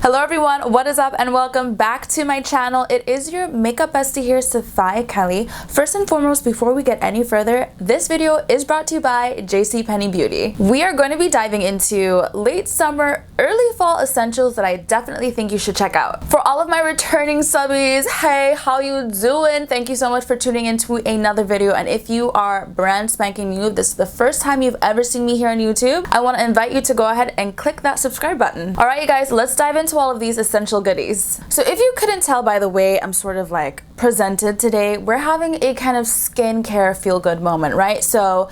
Hello everyone, what is up and welcome back to my channel. It is your makeup bestie here, Safai Kelly. First and foremost, before we get any further, this video is brought to you by JCPenney Beauty. We are going to be diving into late summer, early fall essentials that I definitely think you should check out. For all of my returning subbies, hey, how you doing? Thank you so much for tuning into another video. And if you are brand spanking new, this is the first time you've ever seen me here on YouTube, I want to invite you to go ahead and click that subscribe button. All right, you guys, let's dive into all of these essential goodies. So if you couldn't tell by the way I'm sort of like presented today, we're having a kind of skincare feel-good moment, right? So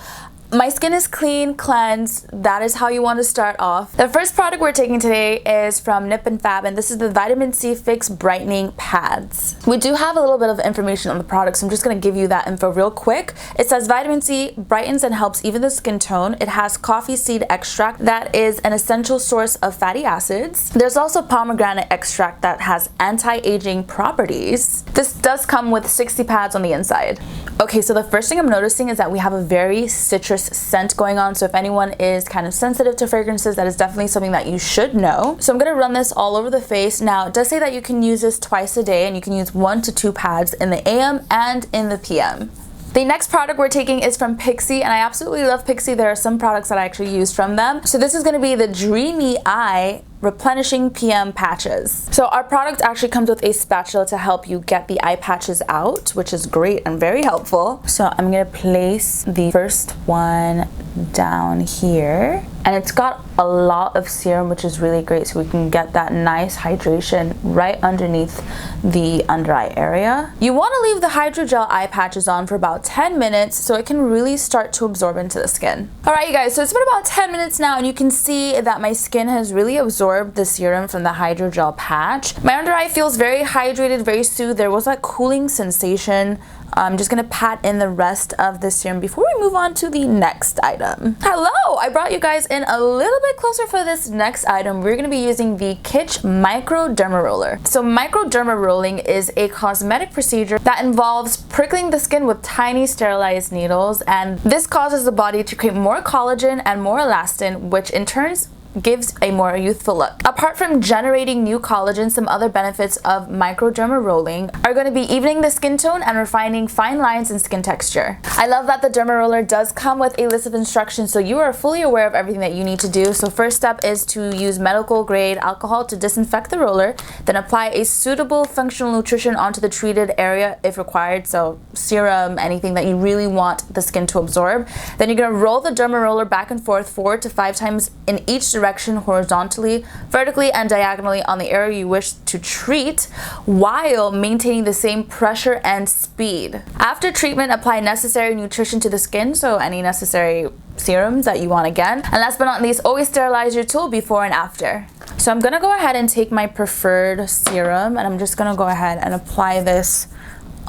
my skin is clean, cleansed. That is how you want to start off. The first product we're taking today is from Nip and Fab, and this is the Vitamin C Fix Brightening Pads. We do have a little bit of information on the product, so I'm just going to give you that info real quick. It says Vitamin C brightens and helps even the skin tone. It has coffee seed extract that is an essential source of fatty acids. There's also pomegranate extract that has anti-aging properties. This does come with 60 pads on the inside. Okay, so the first thing I'm noticing is that we have a very citrus scent going on. So if anyone is kind of sensitive to fragrances, that is definitely something that you should know. So I'm going to run this all over the face. Now, it does say that you can use this twice a day and you can use 1 to 2 pads in the AM and in the PM. The next product we're taking is from Pixie, and I absolutely love Pixie. There are some products that I actually use from them. So this is going to be the Dreamy Eye Replenishing PM Patches. So our product actually comes with a spatula to help you get the eye patches out, which is great and very helpful. So I'm going to place the first one down here, and it's got a lot of serum, which is really great, so we can get that nice hydration right underneath the under eye area. You want to leave the hydrogel eye patches on for about 10 minutes so it can really start to absorb into the skin. Alright you guys, so it's been about 10 minutes now, and you can see that my skin has really absorbed the serum from the hydrogel patch. My under eye feels very hydrated, very soothed. There was that cooling sensation. I'm just gonna pat in the rest of the serum before we move on to the next item. Hello! I brought you guys in a little bit closer for this next item. We're gonna be using the Kit-sch Micro Derma Roller. So micro derma rolling is a cosmetic procedure that involves prickling the skin with tiny sterilized needles, and this causes the body to create more collagen and more elastin, which in turn gives a more youthful look. Apart from generating new collagen, some other benefits of microderma rolling are going to be evening the skin tone and refining fine lines and skin texture. I love that the derma roller does come with a list of instructions, so you are fully aware of everything that you need to do. So first step is to use medical grade alcohol to disinfect the roller, then apply a suitable functional nutrition onto the treated area if required, so serum, anything that you really want the skin to absorb. Then you're going to roll the derma roller back and forth 4 to 5 times in each direction, horizontally, vertically, and diagonally on the area you wish to treat, while maintaining the same pressure and speed. After treatment, apply necessary nutrition to the skin, so any necessary serums that you want again. And last but not least, always sterilize your tool before and after. So I'm gonna go ahead and take my preferred serum, and I'm just gonna go ahead and apply this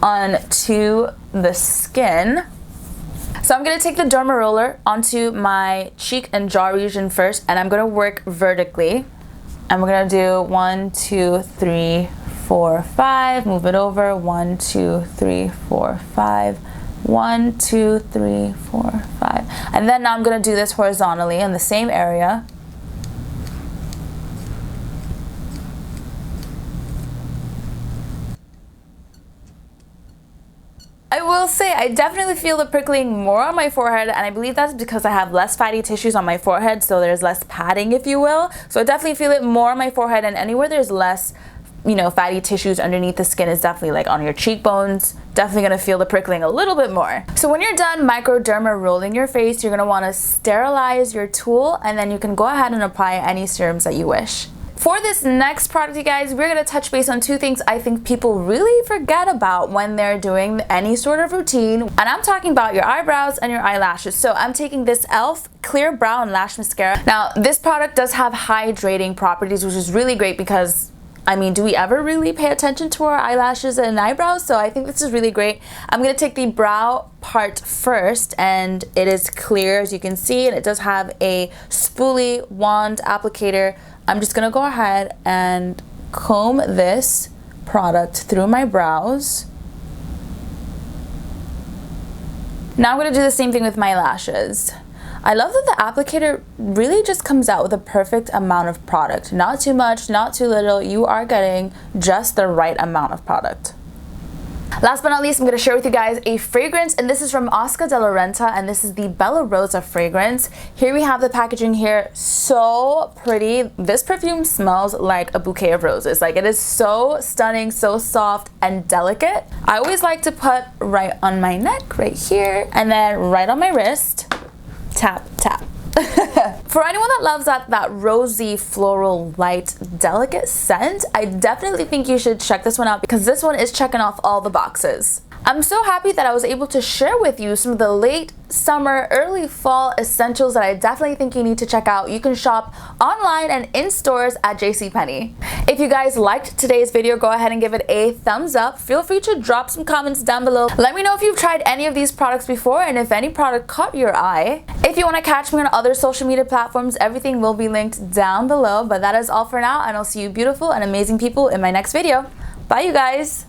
onto the skin. So I'm going to take the derma roller onto my cheek and jaw region first, and I'm going to work vertically. And we're going to do 1, 2, 3, 4, 5. Move it over. 1, 2, 3, 4, 5. 1, 2, 3, 4, 5. And then now I'm going to do this horizontally in the same area. I will say I definitely feel the prickling more on my forehead, and I believe that's because I have less fatty tissues on my forehead, so there's less padding, if you will. So I definitely feel it more on my forehead, and anywhere there's less, fatty tissues underneath the skin is definitely like on your cheekbones, definitely gonna feel the prickling a little bit more. So when you're done microderma rolling your face, you're gonna wanna sterilize your tool, and then you can go ahead and apply any serums that you wish. For this next product, you guys, we're going to touch base on 2 things I think people really forget about when they're doing any sort of routine. And I'm talking about your eyebrows and your eyelashes. So I'm taking this e.l.f. Clear Brow and Lash Mascara. Now, this product does have hydrating properties, which is really great because, do we ever really pay attention to our eyelashes and eyebrows? So I think this is really great. I'm going to take the brow part first, and it is clear as you can see, and it does have a spoolie wand applicator. I'm just going to go ahead and comb this product through my brows. Now I'm going to do the same thing with my lashes. I love that the applicator really just comes out with a perfect amount of product. Not too much, not too little. You are getting just the right amount of product. Last but not least, I'm going to share with you guys a fragrance, and this is from Oscar de la Renta, and this is the Bella Rosa fragrance. Here we have the packaging here. So pretty. This perfume smells like a bouquet of roses. Like, it is so stunning, so soft and delicate. I always like to put right on my neck, right here, and then right on my wrist. Tap, tap. For anyone that loves that rosy, floral, light, delicate scent, I definitely think you should check this one out because this one is checking off all the boxes. I'm so happy that I was able to share with you some of the late summer, early fall essentials that I definitely think you need to check out. You can shop online and in stores at JCPenney. If you guys liked today's video, go ahead and give it a thumbs up. Feel free to drop some comments down below. Let me know if you've tried any of these products before and if any product caught your eye. If you want to catch me on other social media platforms, everything will be linked down below. But that is all for now, and I'll see you beautiful and amazing people in my next video. Bye, you guys.